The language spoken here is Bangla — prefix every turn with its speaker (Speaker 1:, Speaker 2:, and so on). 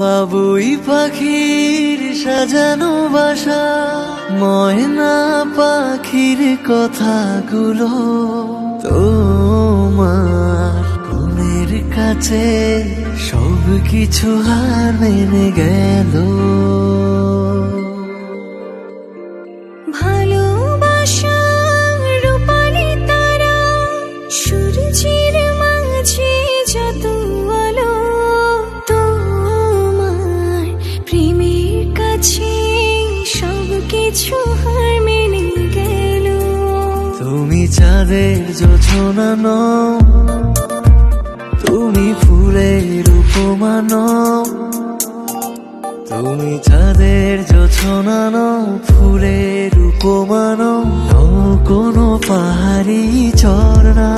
Speaker 1: বাবুই পাখির সাজানো বাসা, ময়না পাখির কথাগুলো তোমার মনের কাছে সব কিছু হার মেনে গেল।
Speaker 2: ভালোবাসার রূপালি তারা, সূর্যের মাঝে যত আলো, তোমার প্রেমের কাছে সব কিছু হার মেনে গেল।
Speaker 1: তুমি চাঁদের জোছনা নও, তুমি ফুলের উপমা নও, তুমি চাঁদের জোছনা নও, ফুলের উপমা নও, কোনো পাহাড়ি ঝর্ণা।